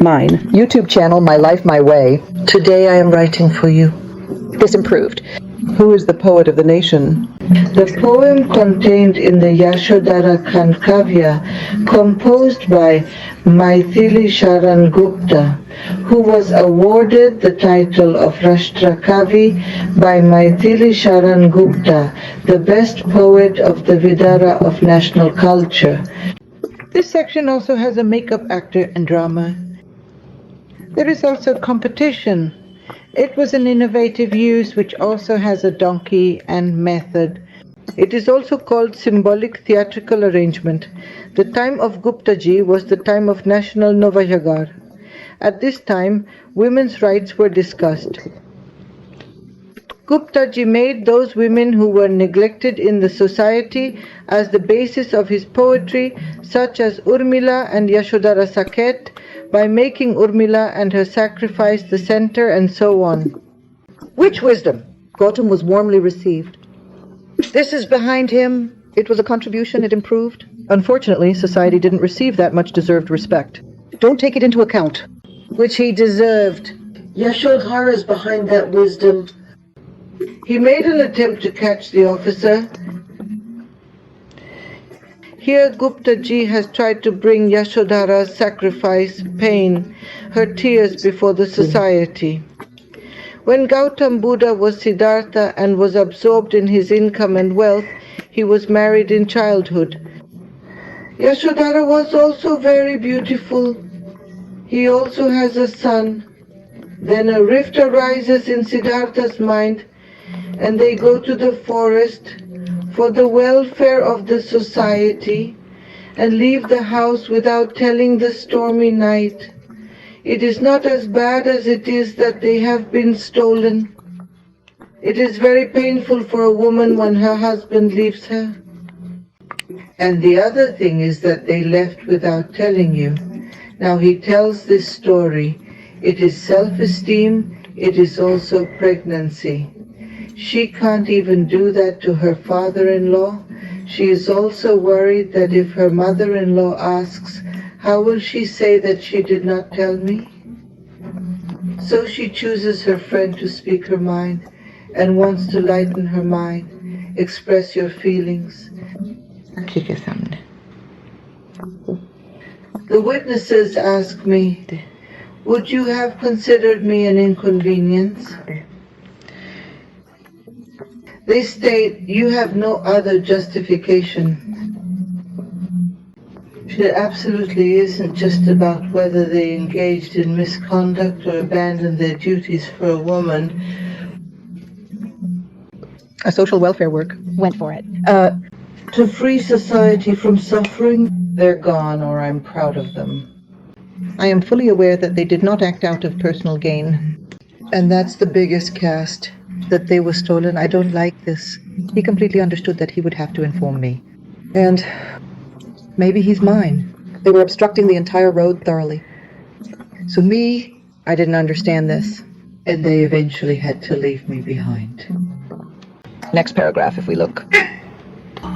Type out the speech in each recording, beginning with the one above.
Mine. YouTube channel My Life My Way. Today I am writing for you. Disimproved. Who is the poet of the nation? The poem contained in the Yashodhara Kavya, composed by Maithili Sharan Gupta, who was awarded the title of Rashtra Kavi by Maithili Sharan Gupta, the best poet of the Vidara of national culture. This section also has a makeup actor and drama. There is also competition. It was an innovative use which also has a donkey and method. It is also called symbolic theatrical arrangement. The time of Gupta ji was the time of national Novayagar. At this time, women's rights were discussed. Gupta ji made those women who were neglected in the society as the basis of his poetry, such as Urmila and Yashodhara Saket, by making Urmila and her sacrifice the center and so on. Which wisdom? Gautam was warmly received. This is behind him. It was a contribution, it improved. Unfortunately, society didn't receive that much deserved respect. Don't take it into account. Which he deserved. Yashodhara is behind that wisdom. He made an attempt to catch the officer. Here Gupta ji has tried to bring Yashodhara's sacrifice, pain, her tears before the society. When Gautam Buddha was Siddhartha and was absorbed in his income and wealth, he was married in childhood. Yashodhara was also very beautiful. He also has a son. Then a rift arises in Siddhartha's mind, and they go to the forest for the welfare of the society and leave the house without telling the stormy night. It is not as bad as it is that they have been stolen. It is very painful for a woman when her husband leaves her. And the other thing is that they left without telling you. Now he tells this story. It is self-esteem, it is also pregnancy. She can't even do that to her father-in-law. She is also worried that if her mother-in-law asks, how will she say that she did not tell me? So she chooses her friend to speak her mind and wants to lighten her mind, express your feelings. The witnesses ask me, would you have considered me an inconvenience? They state, you have no other justification. It absolutely isn't just about whether they engaged in misconduct or abandoned their duties for a woman. A social welfare work. Went for it. To free society from suffering, they're gone, or I'm proud of them. I am fully aware that they did not act out of personal gain. And that's the biggest cast. That they were stolen. I don't like this. He completely understood that he would have to inform me. And maybe he's mine. They were obstructing the entire road thoroughly. So me, I didn't understand this. And they eventually had to leave me behind. Next paragraph, if we look.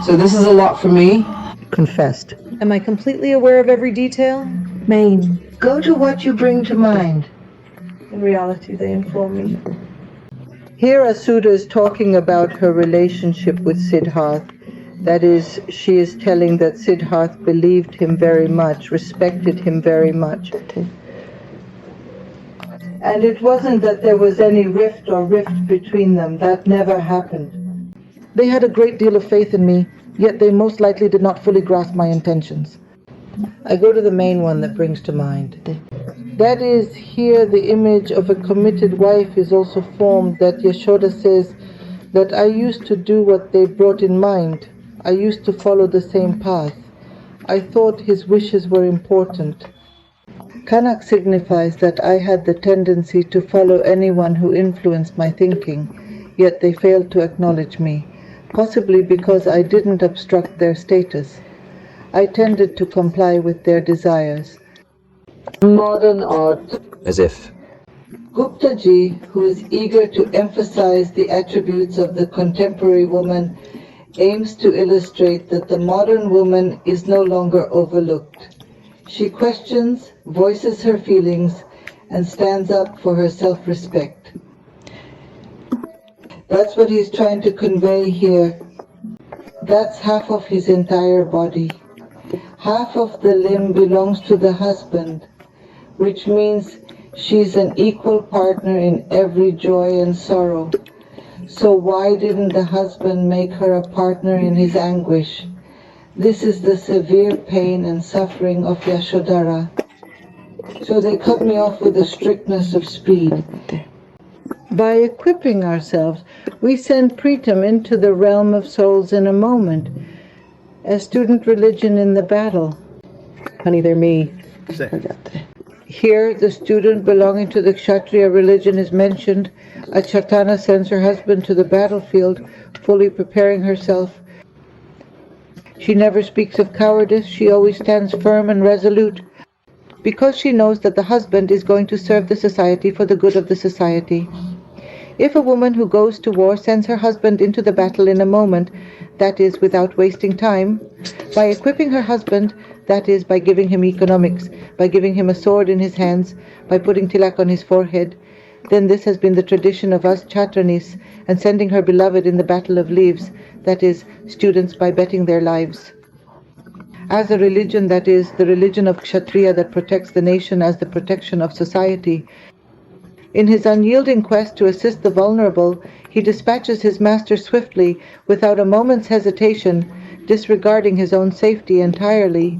So this is a lot for me. Confessed. Am I completely aware of every detail? Main. Go to what you bring to mind. In reality, they inform me. Here Asuda is talking about her relationship with Siddhartha. That is, she is telling that Siddhartha believed him very much, respected him very much. And it wasn't that there was any rift between them. That never happened. They had a great deal of faith in me, yet they most likely did not fully grasp my intentions. I go to the main one that brings to mind. That is, here the image of a committed wife is also formed, that Yashoda says that I used to do what they brought in mind. I used to follow the same path. I thought his wishes were important. Kanak signifies that I had the tendency to follow anyone who influenced my thinking, yet they failed to acknowledge me, possibly because I didn't obstruct their status. I tended to comply with their desires. Modern art. As if. Gupta ji, who is eager to emphasize the attributes of the contemporary woman, aims to illustrate that the modern woman is no longer overlooked. She questions, voices her feelings, and stands up for her self-respect. That's what he's trying to convey here. That's half of his entire body. Half of the limb belongs to the husband, which means she's an equal partner in every joy and sorrow. So why didn't the husband make her a partner in his anguish? This is the severe pain and suffering of Yashodhara. So they cut me off with the strictness of speed. By equipping ourselves, we send Pritam into the realm of souls in a moment, as student religion in the battle. Honey, they're me. Here, the student belonging to the Kshatriya religion is mentioned. A Chatana sends her husband to the battlefield, fully preparing herself. She never speaks of cowardice. She always stands firm and resolute, because she knows that the husband is going to serve the society for the good of the society. If a woman who goes to war sends her husband into the battle in a moment, that is, without wasting time, by equipping her husband, that is, by giving him economics, by giving him a sword in his hands, by putting tilak on his forehead, then this has been the tradition of us Chatranis, and sending her beloved in the battle of leaves, that is, students by betting their lives. As a religion, that is, the religion of Kshatriya that protects the nation as the protection of society, in his unyielding quest to assist the vulnerable, he dispatches his master swiftly, without a moment's hesitation, disregarding his own safety entirely.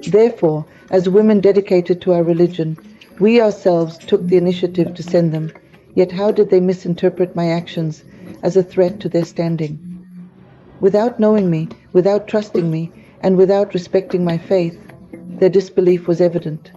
Therefore, as women dedicated to our religion, we ourselves took the initiative to send them. Yet how did they misinterpret my actions as a threat to their standing? Without knowing me, without trusting me, and without respecting my faith, their disbelief was evident.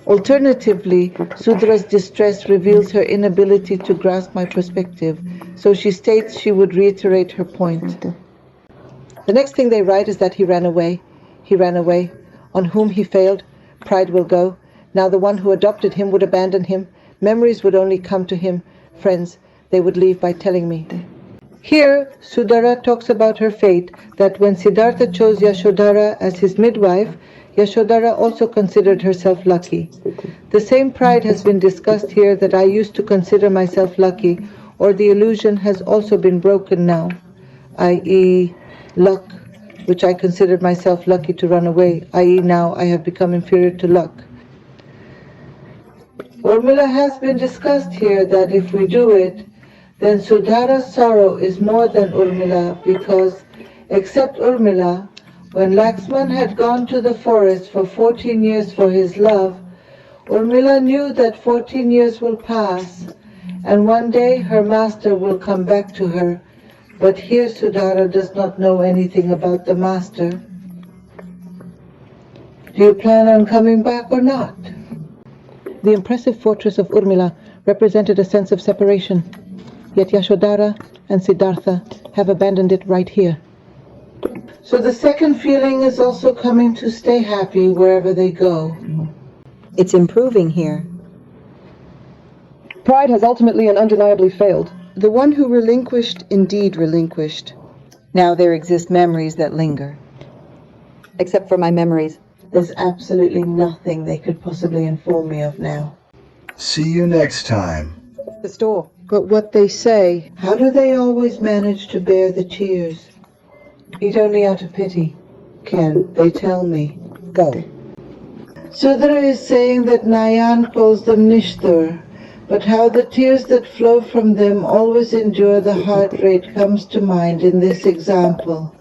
Alternatively, Sudra's distress reveals her inability to grasp my perspective, so she states she would reiterate her point. The next thing they write is that he ran away. He ran away. On whom he failed, pride will go. Now the one who adopted him would abandon him. Memories would only come to him. Friends, they would leave by telling me. Here, Sudara talks about her fate, that when Siddhartha chose Yashodhara as his midwife, Yashodhara also considered herself lucky. The same pride has been discussed here that I used to consider myself lucky, or the illusion has also been broken now, i.e. luck, which I considered myself lucky to run away, i.e. now I have become inferior to luck. Urmila has been discussed here that if we do it, then Sudhara's sorrow is more than Urmila, because, except Urmila, when Laxman had gone to the forest for 14 years for his love, Urmila knew that 14 years will pass, and one day her master will come back to her. But here Sudhara does not know anything about the master. Do you plan on coming back or not? The impressive fortress of Urmila represented a sense of separation, yet Yashodhara and Siddhartha have abandoned it right here. So the second feeling is also coming to stay happy wherever they go. It's improving here. Pride has ultimately and undeniably failed. The one who relinquished indeed relinquished. Now there exist memories that linger. Except for my memories. There's absolutely nothing they could possibly inform me of now. See you next time. The store. But what they say, How do they always manage to bear the tears? Eat only out of pity. Can they tell me? Go. Sudra is saying that Nayan calls them Nishtur, but how the tears that flow from them always endure the heart rate comes to mind in this example.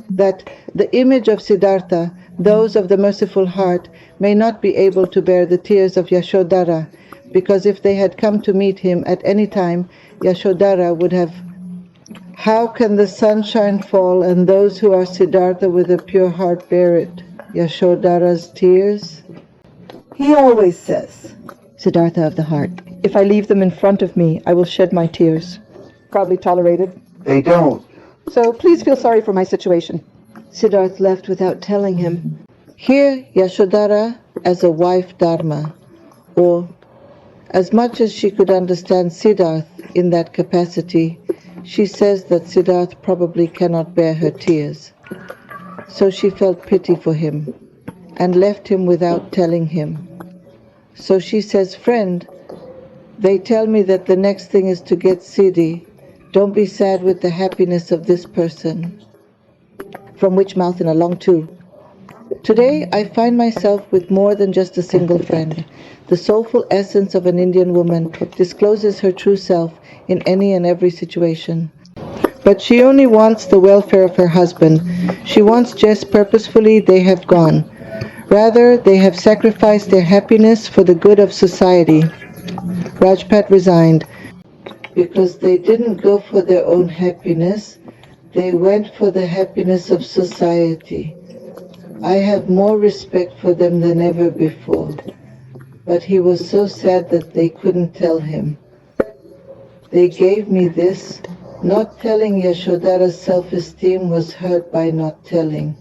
that the image of Siddhartha, those of the merciful heart, may not be able to bear the tears of Yashodhara, because if they had come to meet him at any time, Yashodhara would have... How can the sunshine fall and those who are Siddhartha with a pure heart bear it? Yashodhara's tears? He always says, Siddhartha of the heart, if I leave them in front of me, I will shed my tears. Probably tolerated. They don't. So please feel sorry for my situation. Siddhartha left without telling him. Here, Yashodhara as a wife Dharma, or as much as she could understand Siddhartha in that capacity, she says that Siddhartha probably cannot bear her tears. So she felt pity for him and left him without telling him. So she says, "Friend, they tell me that the next thing is to get Sidi. Don't be sad with the happiness of this person." From which mouth in a long two. Today I find myself with more than just a single friend. The soulful essence of an Indian woman discloses her true self in any and every situation. But she only wants the welfare of her husband. She wants Jess purposefully they have gone. Rather, they have sacrificed their happiness for the good of society. Rajpat resigned because they didn't go for their own happiness. They went for the happiness of society. I have more respect for them than ever before. But he was so sad that they couldn't tell him. They gave me this. Not telling Yashodhara's self-esteem was hurt by not telling.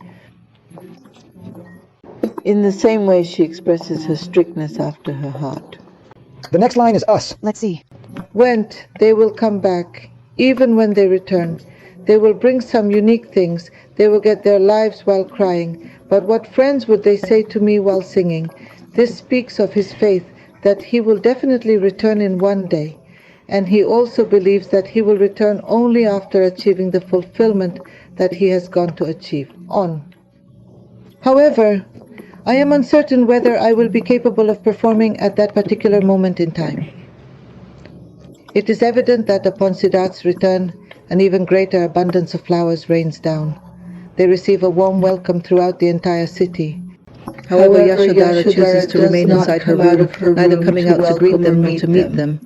In the same way she expresses her strictness after her heart. The next line is us. Let's see. Went, they will come back. Even when they return, they will bring some unique things. They will get their lives while crying. But what friends would they say to me while singing? This speaks of his faith that he will definitely return in one day. And he also believes that he will return only after achieving the fulfillment that he has gone to achieve. On. However, I am uncertain whether I will be capable of performing at that particular moment in time. It is evident that upon Siddharth's return, an even greater abundance of flowers rains down. They receive a warm welcome throughout the entire city. However, Yashodhara chooses to remain inside her room, neither coming out to greet them nor to meet them.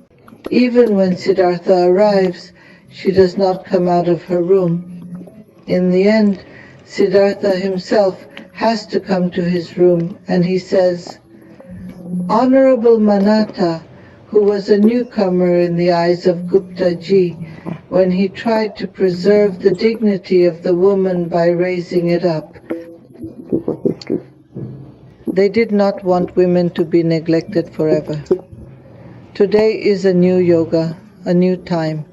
Even when Siddhartha arrives, she does not come out of her room. In the end, Siddhartha himself has to come to his room, and he says, "Honorable Manata, who was a newcomer in the eyes of Gupta Ji, when he tried to preserve the dignity of the woman by raising it up. They did not want women to be neglected forever. Today is a new yoga, a new time,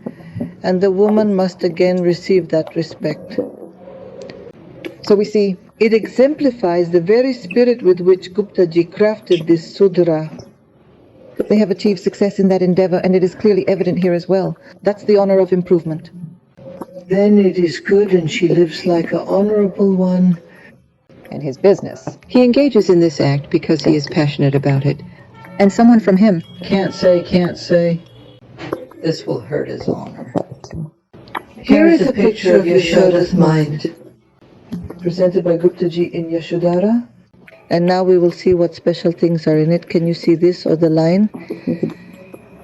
and the woman must again receive that respect." So we see It exemplifies the very spirit with which Gupta Ji crafted this Sudra. they have achieved success in that endeavor, and it is clearly evident here as well. That's the honor of improvement. Then it is good, and she lives like an honorable one. And his business. He engages in this act because he is passionate about it. And someone from him. Can't say. This will hurt his honor. Here is a picture of Yashoda's mind, presented by Gupta Ji in Yashodhara. And now we will see what special things are in it. Can you see this or the line?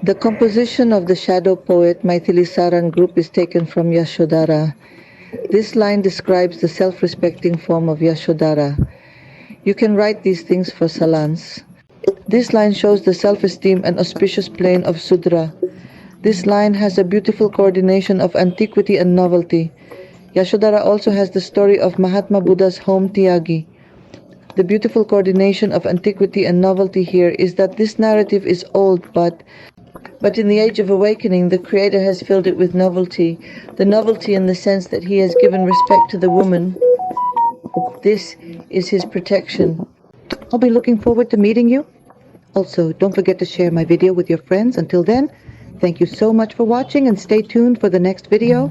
The composition of the shadow poet Maithili Sarang group is taken from Yashodhara. This line describes the self-respecting form of Yashodhara. You can write these things for salans. This line shows the self-esteem and auspicious plane of Sudra. This line has a beautiful coordination of antiquity and novelty. Yashodhara also has the story of Mahatma Buddha's home Tyagi. The beautiful coordination of antiquity and novelty here is that this narrative is old, but in the age of awakening, the Creator has filled it with novelty. The novelty in the sense that He has given respect to the woman. This is His protection. I'll be looking forward to meeting you. Also, don't forget to share my video with your friends. Until then, thank you so much for watching, and stay tuned for the next video.